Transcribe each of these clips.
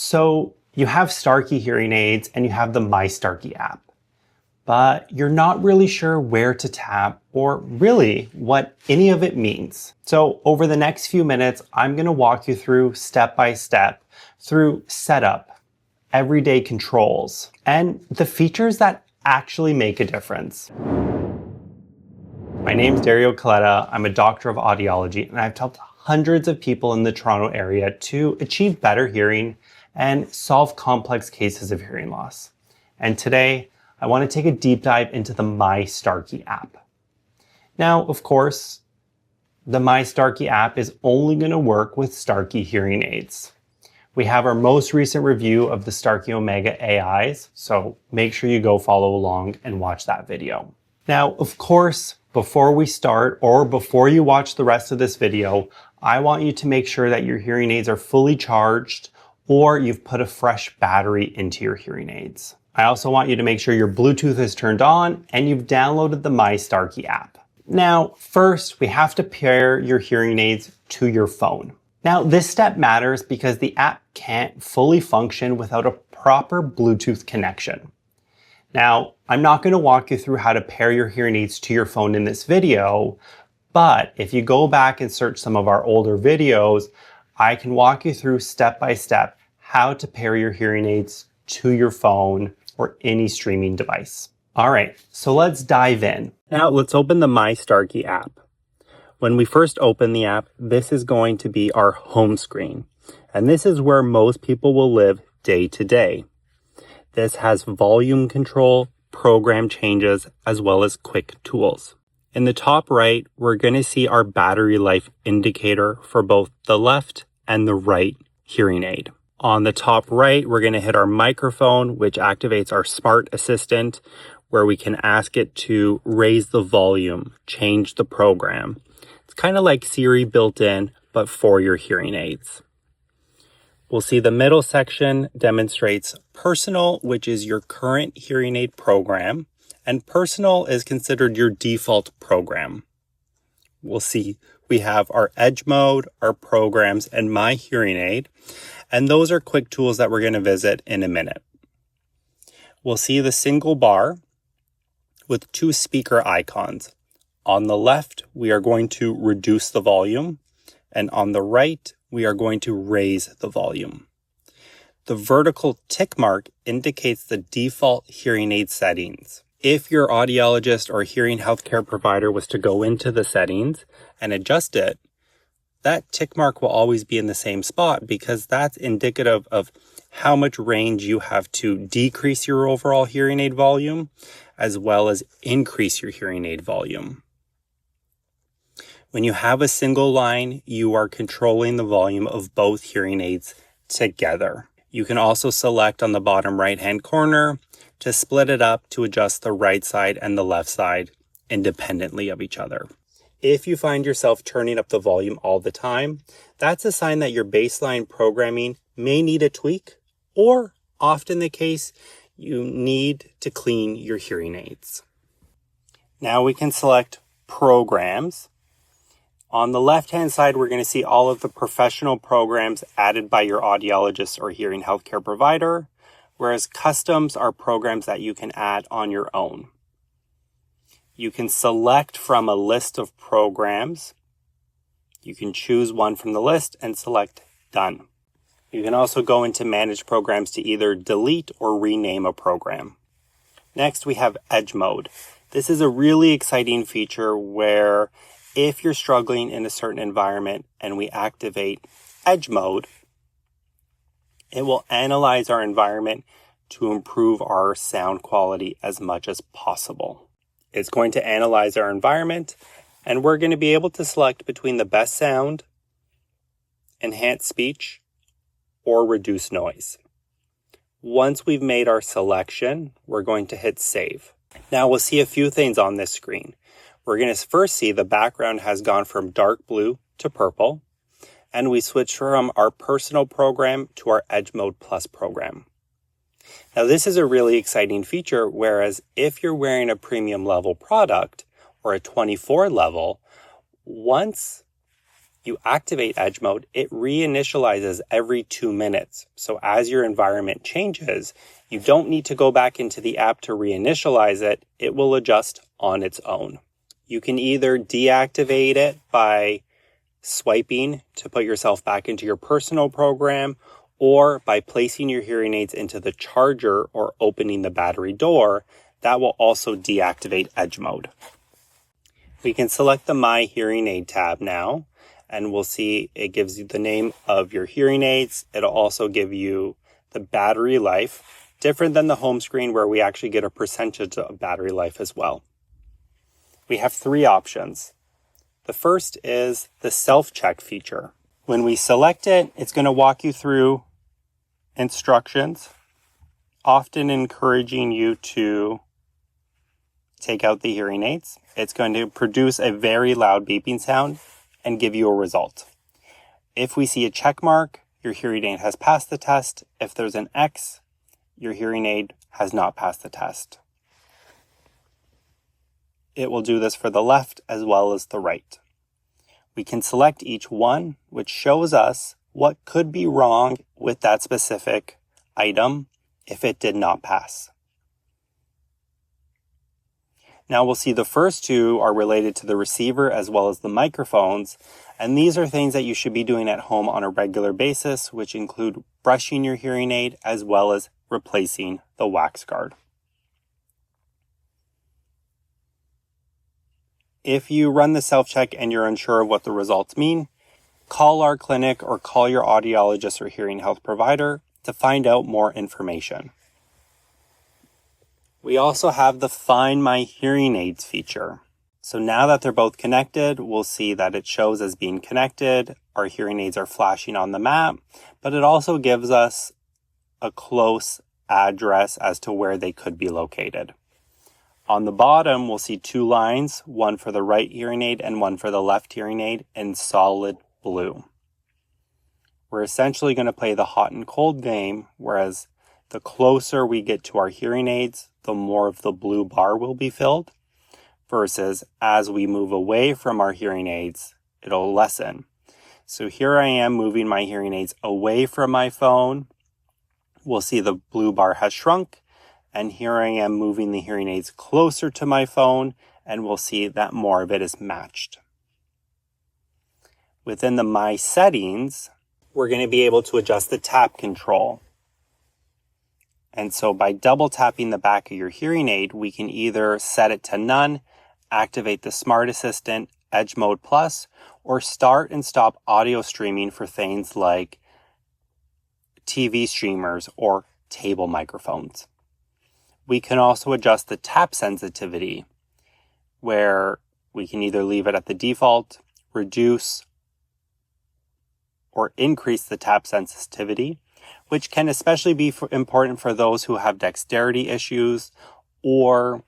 So you have Starkey hearing aids and you have the My Starkey app, but you're not really sure where to tap or really what any of it means. So over the next few minutes, I'm going to walk you through step by step through setup, everyday controls, and the features that actually make a difference. My name's Dario Coletta. I'm a doctor of audiology, and I've helped hundreds of people in the Toronto area to achieve better hearing and solve complex cases of hearing loss. And today, I want to take a deep dive into the My Starkey app. Now, of course, the My Starkey app is only going to work with Starkey hearing aids. We have our most recent review of the Starkey Omega AIs, so make sure you go follow along and watch that video. Now, of course, before we start or before you watch the rest of this video, I want you to make sure that your hearing aids are fully charged or you've put a fresh battery into your hearing aids. I also want you to make sure your Bluetooth is turned on and you've downloaded the My Starkey app. Now, first, we have to pair your hearing aids to your phone. Now, this step matters because the app can't fully function without a proper Bluetooth connection. Now, I'm not going to walk you through how to pair your hearing aids to your phone in this video, but if you go back and search some of our older videos, I can walk you through step by step how to pair your hearing aids to your phone or any streaming device. All right, so let's dive in. Now, let's open the My Starkey app. When we first open the app, this is going to be our home screen, and this is where most people will live day to day. This has volume control, program changes, as well as quick tools. In the top right, we're going to see our battery life indicator for both the left and the right hearing aid. On the top right, we're going to hit our microphone, which activates our smart assistant, where we can ask it to raise the volume, change the program. It's kind of like Siri built in, but for your hearing aids. We'll see the middle section demonstrates personal, which is your current hearing aid program, and personal is considered your default program. We'll see we have our edge mode, our programs, and my hearing aid, and those are quick tools that we're going to visit in a minute. We'll see the single bar with two speaker icons. On the left, we are going to reduce the volume, and on the right, we are going to raise the volume. The vertical tick mark indicates the default hearing aid settings. If your audiologist or hearing healthcare provider was to go into the settings and adjust it, that tick mark will always be in the same spot because that's indicative of how much range you have to decrease your overall hearing aid volume as well as increase your hearing aid volume. When you have a single line, you are controlling the volume of both hearing aids together. You can also select on the bottom right-hand corner to split it up to adjust the right side and the left side independently of each other. If you find yourself turning up the volume all the time, that's a sign that your baseline programming may need a tweak, or often the case, you need to clean your hearing aids. Now we can select programs. On the left-hand side, we're going to see all of the professional programs added by your audiologist or hearing healthcare provider, whereas customs are programs that you can add on your own. You can select from a list of programs. You can choose one from the list and select Done. You can also go into Manage Programs to either delete or rename a program. Next, we have Edge Mode. This is a really exciting feature where if you're struggling in a certain environment and we activate Edge Mode, it will analyze our environment to improve our sound quality as much as possible. It's going to analyze our environment, and we're going to be able to select between the best sound, enhanced speech, or reduce noise. Once we've made our selection, we're going to hit Save. Now we'll see a few things on this screen. We're going to first see the background has gone from dark blue to purple, and we switch from our personal program to our Edge Mode Plus program. Now this is a really exciting feature, whereas if you're wearing a premium level product or a 24 level, once you activate edge mode, it reinitializes every 2 minutes. So as your environment changes, you don't need to go back into the app to reinitialize it. It will adjust on its own. You can either deactivate it by swiping to put yourself back into your personal program, or by placing your hearing aids into the charger or opening the battery door. That will also deactivate edge mode. We can select the My Hearing Aid tab now, and we'll see it gives you the name of your hearing aids. It'll also give you the battery life, different than the home screen where we actually get a percentage of battery life as well. We have 3 options. The first is the self-check feature. When we select it, it's going to walk you through instructions, often encouraging you to take out the hearing aids. It's going to produce a very loud beeping sound and give you a result. If we see a check mark, your hearing aid has passed the test. If there's an X, your hearing aid has not passed the test. It will do this for the left as well as the right. We can select each one, which shows us what could be wrong with that specific item if it did not pass. Now we'll see the first 2 are related to the receiver as well as the microphones, and these are things that you should be doing at home on a regular basis, which include brushing your hearing aid as well as replacing the wax guard. If you run the self-check and you're unsure of what the results mean, call our clinic or call your audiologist or hearing health provider to find out more information. We also have the Find My Hearing Aids feature. So now that they're both connected, we'll see that it shows as being connected. Our hearing aids are flashing on the map, but it also gives us a close address as to where they could be located. On the bottom, we'll see 2 lines, one for the right hearing aid and one for the left hearing aid in solid blue. We're essentially going to play the hot and cold game, whereas the closer we get to our hearing aids, the more of the blue bar will be filled, versus as we move away from our hearing aids, it'll lessen. So here I am moving my hearing aids away from my phone. We'll see the blue bar has shrunk, and here I am moving the hearing aids closer to my phone, and we'll see that more of it is matched. Within the My Settings, we're going to be able to adjust the tap control. And so by double tapping the back of your hearing aid, we can either set it to none, activate the Smart Assistant, Edge Mode Plus, or start and stop audio streaming for things like TV streamers or table microphones. We can also adjust the tap sensitivity, where we can either leave it at the default, reduce, or increase the tap sensitivity, which can especially be important for those who have dexterity issues or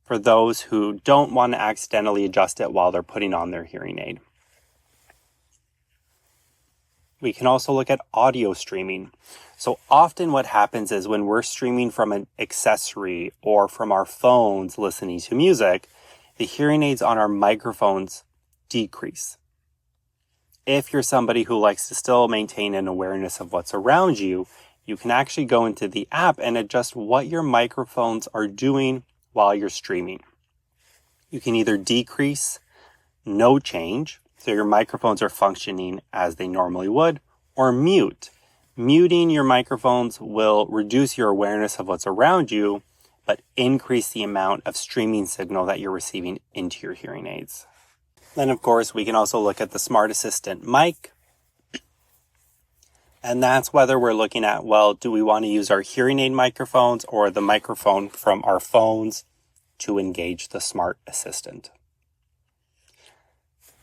for those who don't want to accidentally adjust it while they're putting on their hearing aid. We can also look at audio streaming. So often what happens is when we're streaming from an accessory or from our phones listening to music, the hearing aids on our microphones decrease. If you're somebody who likes to still maintain an awareness of what's around you, you can actually go into the app and adjust what your microphones are doing while you're streaming. You can either decrease, no change, so your microphones are functioning as they normally would, or mute. Muting your microphones will reduce your awareness of what's around you, but increase the amount of streaming signal that you're receiving into your hearing aids. Then, of course, we can also look at the Smart Assistant mic. And that's whether we're looking at, well, do we want to use our hearing aid microphones or the microphone from our phones to engage the Smart Assistant.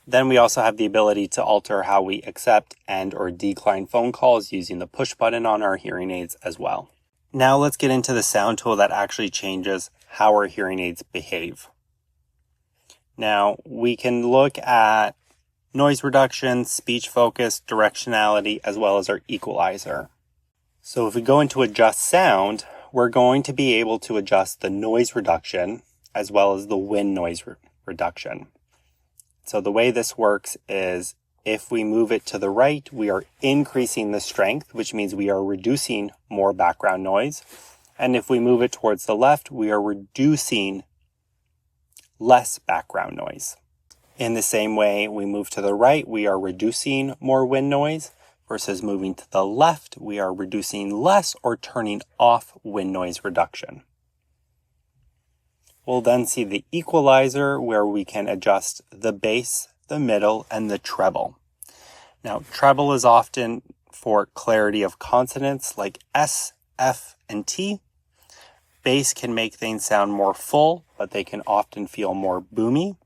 Then we also have the ability to alter how we accept and or decline phone calls using the push button on our hearing aids as well. Now let's get into the sound tool that actually changes how our hearing aids behave. Now, we can look at noise reduction, speech focus, directionality, as well as our equalizer. So if we go into adjust sound, we're going to be able to adjust the noise reduction as well as the wind noise reduction. So the way this works is if we move it to the right, we are increasing the strength, which means we are reducing more background noise. And if we move it towards the left, we are reducing less background noise. In the same way, we move to the right, we are reducing more wind noise, versus moving to the left, we are reducing less or turning off wind noise reduction. We'll then see the equalizer, where we can adjust the bass, the middle, and the treble. Now, treble is often for clarity of consonants like S, F, and T. Bass can make things sound more full, but they can often feel more boomy.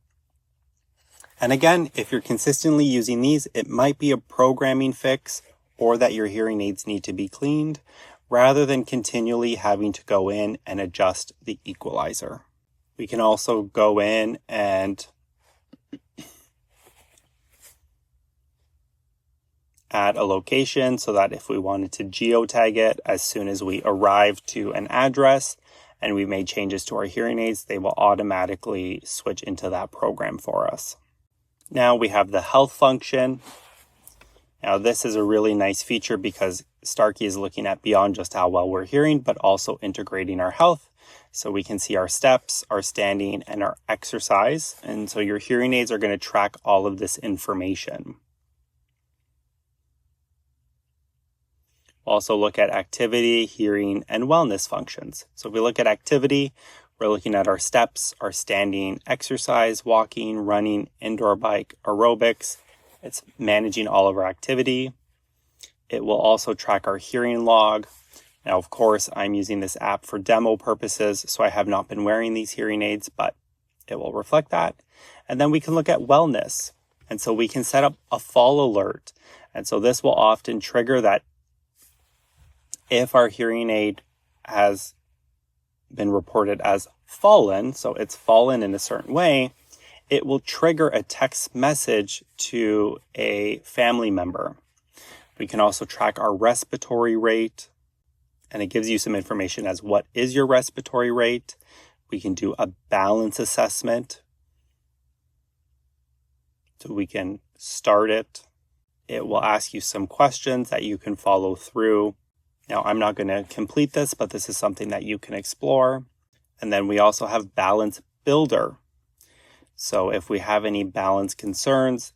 And again, if you're consistently using these, it might be a programming fix or that your hearing aids need to be cleaned, rather than continually having to go in and adjust the equalizer. We can also go in and add a location so that if we wanted to geotag it as soon as we arrive to an address and we made changes to our hearing aids, they will automatically switch into that program for us. Now we have the health function. Now this is a really nice feature because Starkey is looking at beyond just how well we're hearing, but also integrating our health. So we can see our steps, our standing, and our exercise. And so your hearing aids are going to track all of this information. We'll also look at activity, hearing, and wellness functions. So if we look at activity, we're looking at our steps, our standing, exercise, walking, running, indoor bike, aerobics. It's managing all of our activity. It will also track our hearing log. Now, of course, I'm using this app for demo purposes, so I have not been wearing these hearing aids, but it will reflect that. And then we can look at wellness. And so we can set up a fall alert. And so this will often trigger that if our hearing aid has been reported as fallen, so it's fallen in a certain way, it will trigger a text message to a family member. We can also track our respiratory rate, and it gives you some information as what is your respiratory rate. We can do a balance assessment. So we can start it. It will ask you some questions that you can follow through. Now, I'm not going to complete this, but this is something that you can explore. And then we also have Balance Builder. So if we have any balance concerns,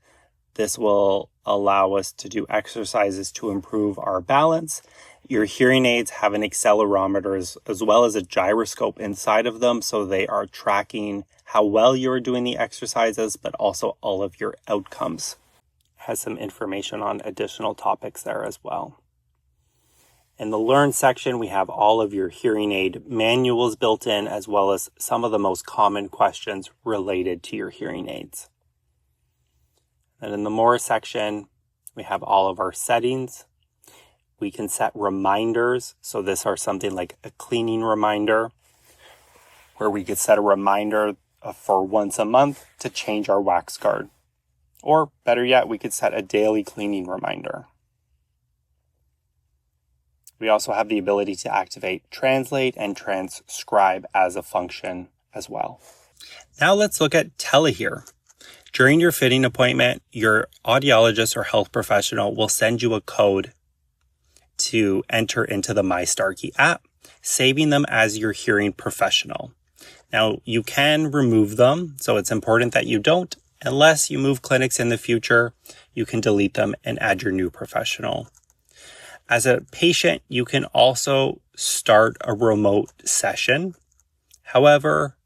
this will allow us to do exercises to improve our balance. Your hearing aids have an accelerometer as well as a gyroscope inside of them, so they are tracking how well you're doing the exercises, but also all of your outcomes. Has some information on additional topics there as well. In the Learn section, we have all of your hearing aid manuals built in, as well as some of the most common questions related to your hearing aids. And in the More section, we have all of our settings. We can set reminders. So this are something like a cleaning reminder, where we could set a reminder for once a month to change our wax guard. Or better yet, we could set a daily cleaning reminder. We also have the ability to activate translate and transcribe as a function as well. Now let's look at telehear. During your fitting appointment, your audiologist or health professional will send you a code to enter into the My Starkey app, saving them as your hearing professional. Now, you can remove them, so it's important that you don't. Unless you move clinics in the future, you can delete them and add your new professional. As a patient, you can also start a remote session. However,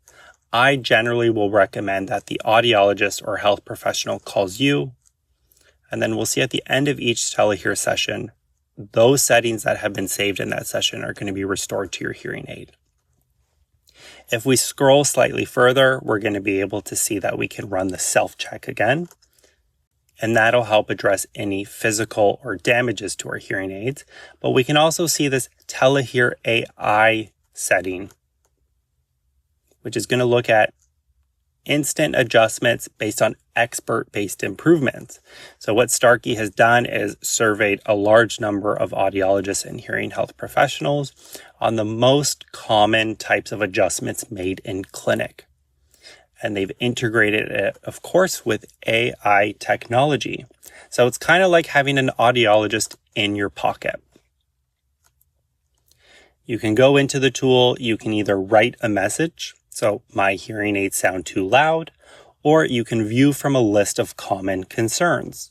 I generally will recommend that the audiologist or health professional calls you, and then we'll see at the end of each telehear session, those settings that have been saved in that session are going to be restored to your hearing aid. If we scroll slightly further, we're going to be able to see that we can run the self-check again. And that'll help address any physical or damages to our hearing aids. But we can also see this telehear AI setting, which is going to look at instant adjustments based on expert-based improvements. So what Starkey has done is surveyed a large number of audiologists and hearing health professionals on the most common types of adjustments made in clinic. and they've integrated it, of course, with AI technology. So it's kind of like having an audiologist in your pocket. You can go into the tool, you can either write a message, so my hearing aids sound too loud, or you can view from a list of common concerns.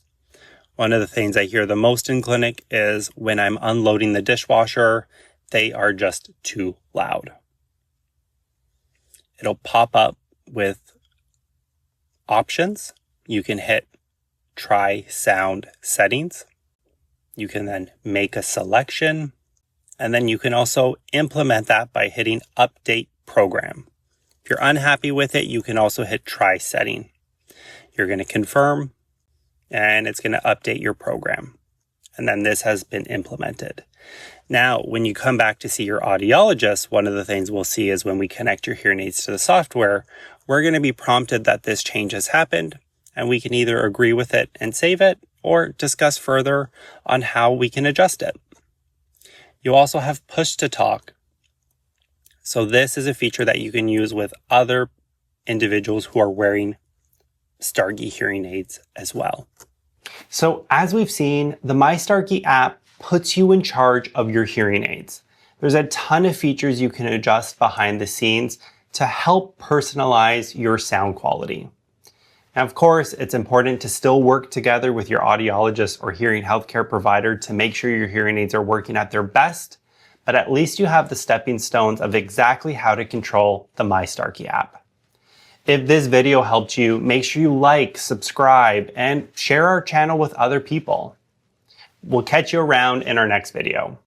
One of the things I hear the most in clinic is when I'm unloading the dishwasher, they are just too loud. It'll pop up with options. You can hit try sound settings. You can then make a selection, and then you can also implement that by hitting update program. If you're unhappy with it, you can also hit try setting. You're going to confirm, and it's going to update your program. And then this has been implemented. Now, when you come back to see your audiologist, one of the things we'll see is when we connect your hearing aids to the software, we're going to be prompted that this change has happened, and we can either agree with it and save it or discuss further on how we can adjust it. You also have push to talk. So this is a feature that you can use with other individuals who are wearing Starkey hearing aids as well. So as we've seen, the My Starkey app puts you in charge of your hearing aids. There's a ton of features you can adjust behind the scenes to help personalize your sound quality. Now, of course, it's important to still work together with your audiologist or hearing healthcare provider to make sure your hearing aids are working at their best, but at least you have the stepping stones of exactly how to control the My Starkey app. If this video helped you, make sure you like, subscribe, and share our channel with other people. We'll catch you around in our next video.